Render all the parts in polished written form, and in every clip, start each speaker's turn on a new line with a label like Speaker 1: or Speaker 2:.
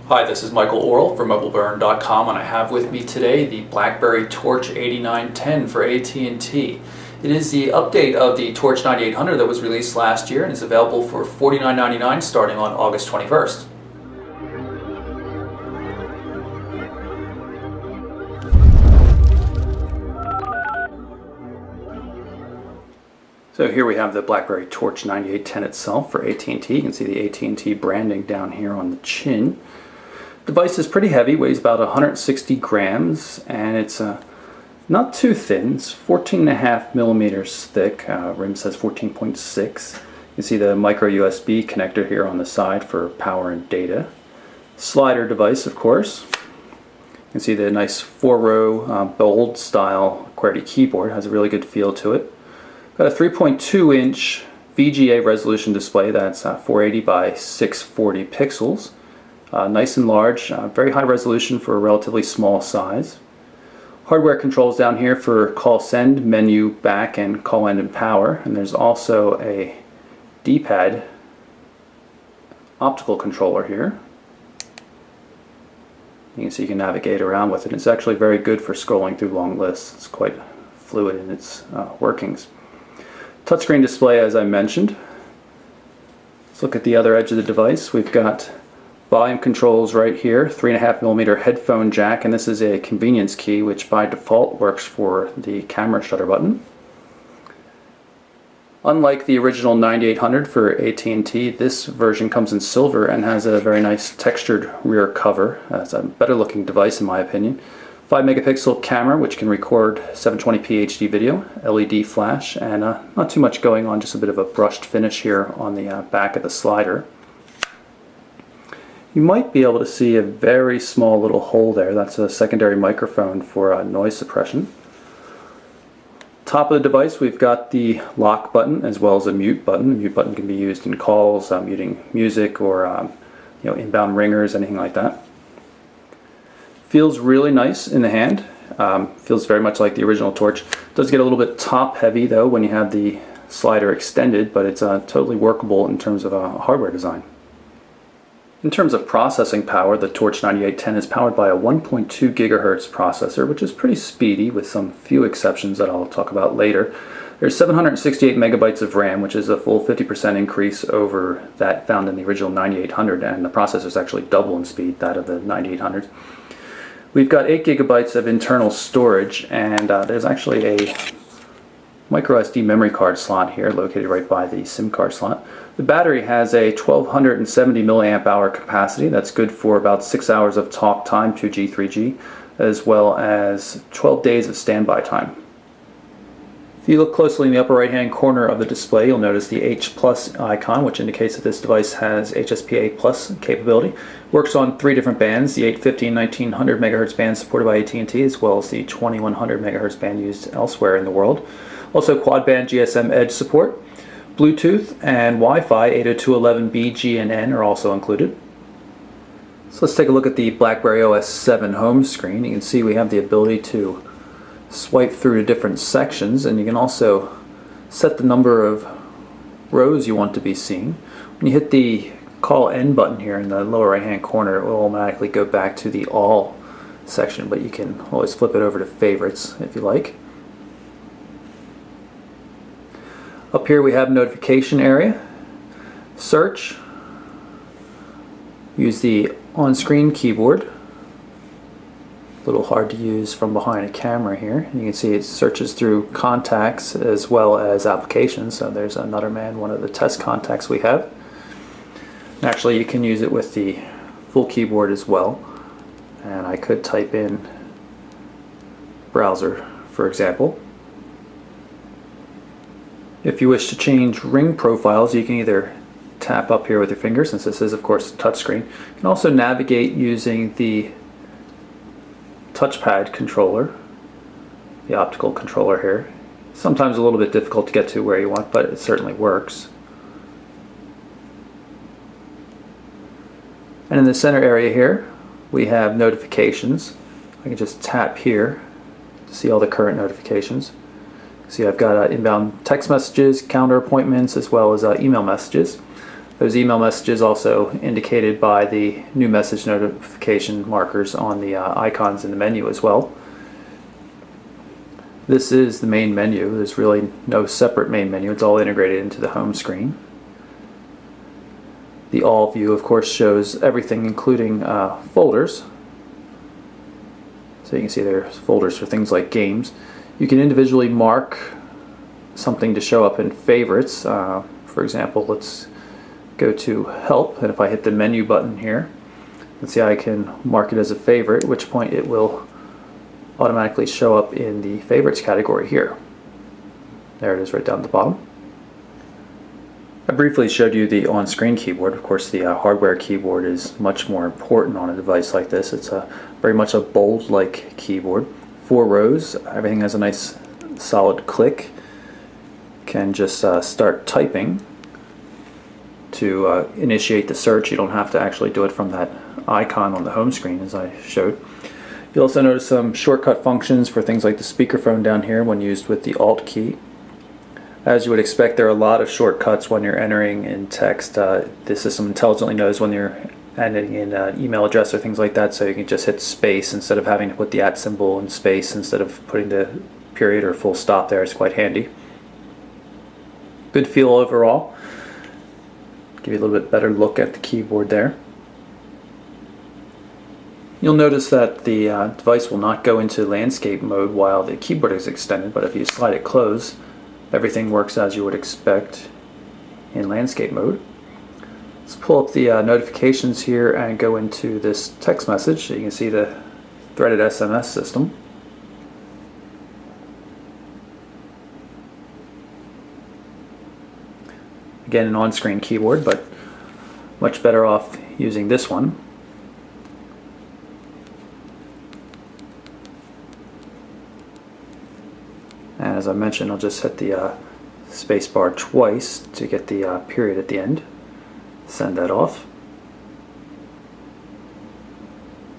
Speaker 1: Hi, this is Michael Orrell from MobileBurn.com, and I have with me today the BlackBerry Torch 8910 for AT&T. It is the update of the Torch 9800 that was released last year and is available for $49.99 starting on August 21st. So here we have the BlackBerry Torch 9810 itself for AT&T. You can see the AT&T branding down here on the chin. The device is pretty heavy, weighs about 160 grams, and it's not too thin. It's 14.5 millimeters thick. Rim says 14.6. You can see the micro USB connector here on the side for power and data. Slider device, of course. You can see the nice 4-row bold style QWERTY keyboard. Has a really good feel to it. Got a 3.2-inch VGA resolution display that's 480 by 640 pixels. Nice and large, very high resolution for a relatively small size. Hardware controls down here for call send, menu, back, and call end and power. And there's also a D-pad optical controller here. You can see you can navigate around with it. It's actually very good for scrolling through long lists. It's quite fluid in its workings. Touchscreen display, as I mentioned. Let's look at the other edge of the device. We've got volume controls right here, 3.5 millimeter headphone jack, and this is a convenience key which by default works for the camera shutter button. Unlike the original 9800 for AT&T, this version comes in silver and has a very nice textured rear cover. It's a better looking device in my opinion. 5 megapixel camera which can record 720p HD video, LED flash, and not too much going on, just a bit of a brushed finish here on the back of the slider. You might be able to see a very small little hole there. That's a secondary microphone for noise suppression. Top of the device we've got the lock button as well as a mute button. The mute button can be used in calls, muting music, or inbound ringers, anything like that. Feels really nice in the hand. Feels very much like the original Torch. Does get a little bit top heavy though when you have the slider extended, but it's totally workable in terms of hardware design. In terms of processing power, the Torch 9810 is powered by a 1.2 gigahertz processor, which is pretty speedy with some few exceptions that I'll talk about later. There's 768 megabytes of RAM, which is a full 50% increase over that found in the original 9800, and the processor is actually double in speed, that of the 9800s. We've got 8 gigabytes of internal storage, and there's actually a micro SD memory card slot here located right by the SIM card slot. The battery has a 1270 milliamp hour capacity. That's good for about 6 hours of talk time, 2G, 3G, as well as 12 days of standby time. If you look closely in the upper right hand corner of the display, you'll notice the H+ icon, which indicates that this device has HSPA+ capability. Works on 3 different bands, the 850 and 1900 MHz band supported by AT&T, as well as the 2100 MHz band used elsewhere in the world. Also quad-band GSM Edge support. Bluetooth and Wi-Fi 802.11b, G, and N are also included. So let's take a look at the BlackBerry OS 7 home screen. You can see we have the ability to swipe through to different sections, and you can also set the number of rows you want to be seen. When you hit the call end button here in the lower right hand corner, it will automatically go back to the all section, but you can always flip it over to favorites if you like. Up here we have notification area, search, use the on-screen keyboard, a little hard to use from behind a camera here, and you can see it searches through contacts as well as applications. So there's another man, one of the test contacts we have. And actually you can use it with the full keyboard as well, and I could type in browser for example. If you wish to change ring profiles, you can either tap up here with your finger, since this is of course a touchscreen. You can also navigate using the touchpad controller, the optical controller here. Sometimes a little bit difficult to get to where you want, but it certainly works. And in the center area here, we have notifications. I can just tap here to see all the current notifications. See, I've got inbound text messages, calendar appointments, as well as email messages. Those email messages also indicated by the new message notification markers on the icons in the menu as well. This is the main menu. There's really no separate main menu. It's all integrated into the home screen. The All view, of course, shows everything, including folders. So you can see there's folders for things like games. You can individually mark something to show up in favorites. For example, let's go to Help, and if I hit the menu button here, let's see, I can mark it as a favorite, at which point it will automatically show up in the favorites category here. There it is right down at the bottom. I briefly showed you the on-screen keyboard. Of course, the hardware keyboard is much more important on a device like this. It's very much a bold-like keyboard. 4 rows, everything has a nice solid click. Can just start typing to initiate the search. You don't have to actually do it from that icon on the home screen as I showed. You'll also notice some shortcut functions for things like the speakerphone down here when used with the Alt key. As you would expect, there are a lot of shortcuts when you're entering in text. The system intelligently knows when you're entering in an email address or things like that, so you can just hit space instead of having to put the @ symbol in space instead of putting the period or full stop there. It's quite handy. Good feel overall. Give you a little bit better look at the keyboard there. You'll notice that the device will not go into landscape mode while the keyboard is extended, but if you slide it closed, everything works as you would expect in landscape mode. Let's pull up the notifications here and go into this text message so you can see the threaded SMS system. Again, an on-screen keyboard, but much better off using this one. And as I mentioned, I'll just hit the space bar twice to get the period at the end. Send that off.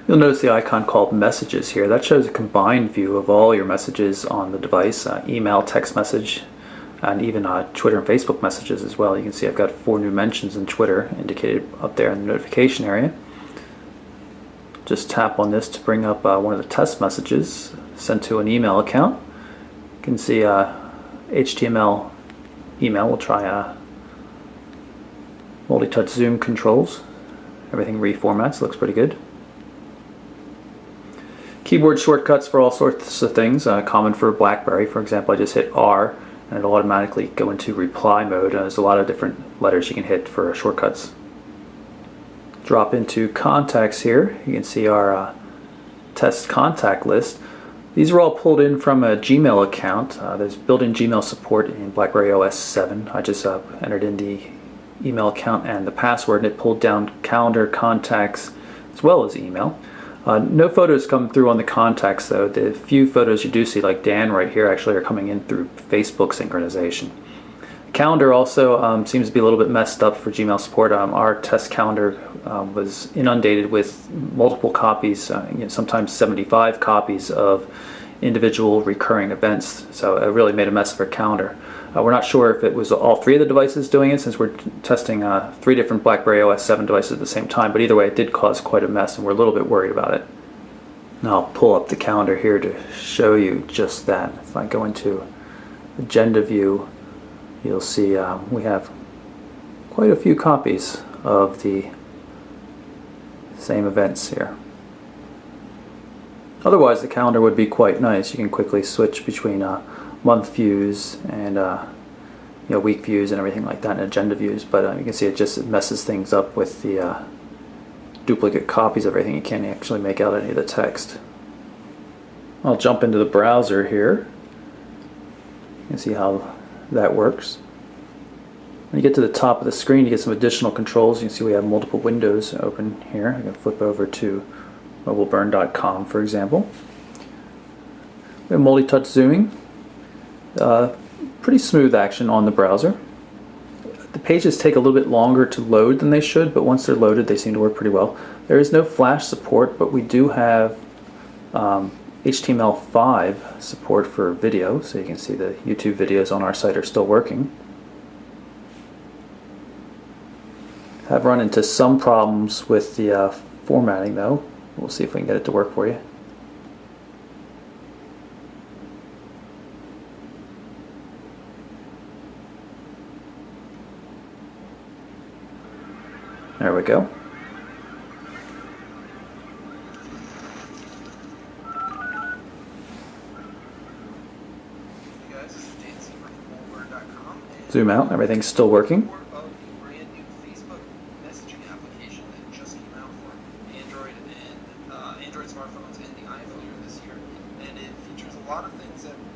Speaker 1: You'll notice the icon called Messages here. That shows a combined view of all your messages on the device, email, text message, and even Twitter and Facebook messages as well. You can see I've got 4 new mentions in Twitter indicated up there in the notification area. Just tap on this to bring up one of the test messages sent to an email account. You can see HTML email. We'll try multi-touch zoom controls. Everything reformats, looks pretty good. Keyboard shortcuts for all sorts of things, common for BlackBerry. For example, I just hit R and it'll automatically go into reply mode. There's a lot of different letters you can hit for shortcuts. Drop into contacts here. You can see our test contact list. These are all pulled in from a Gmail account. There's built-in Gmail support in BlackBerry OS 7. I just entered in the email account and the password, and it pulled down calendar, contacts, as well as email. No photos come through on the contacts though. The few photos you do see, like Dan right here, actually are coming in through Facebook synchronization. Calendar also seems to be a little bit messed up for Gmail support. Our test calendar was inundated with multiple copies, sometimes 75 copies of individual recurring events. So it really made a mess of our calendar. We're not sure if it was all 3 of the devices doing it, since we're testing 3 different BlackBerry OS 7 devices at the same time, but either way it did cause quite a mess and we're a little bit worried about it. Now I'll pull up the calendar here to show you just that. If I go into agenda view, you'll see we have quite a few copies of the same events here. Otherwise the calendar would be quite nice. You can quickly switch between month views and week views and everything like that, and agenda views, but you can see it messes things up with the duplicate copies of everything. You can't actually make out any of the text. I'll jump into the browser here. You can see how that works. When you get to the top of the screen, you get some additional controls. You can see we have multiple windows open here. I can flip over to mobileburn.com, for example. We have multi-touch zooming. Pretty smooth action on the browser. The pages take a little bit longer to load than they should, but once they're loaded they seem to work pretty well. There is no Flash support, but we do have HTML5 support for video, so you can see the YouTube videos on our site are still working. Have run into some problems with the formatting though. We'll see if we can get it to work for you. There we go. Zoom out, everything's still working.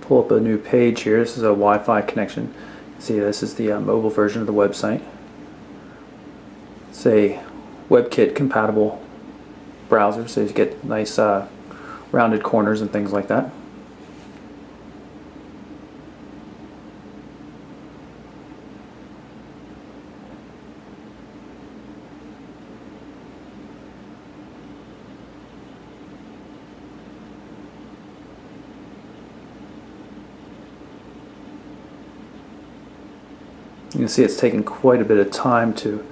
Speaker 1: Pull up a new page here. This is a Wi-Fi connection. See, this is the mobile version of the website. It's a WebKit compatible browser, so you get nice rounded corners and things like that. You can see it's taking quite a bit of time to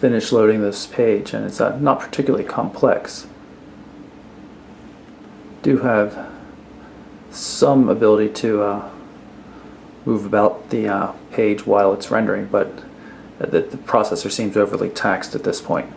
Speaker 1: finish loading this page, and it's not particularly complex. Do have some ability to move about the page while it's rendering, but the processor seems overly taxed at this point.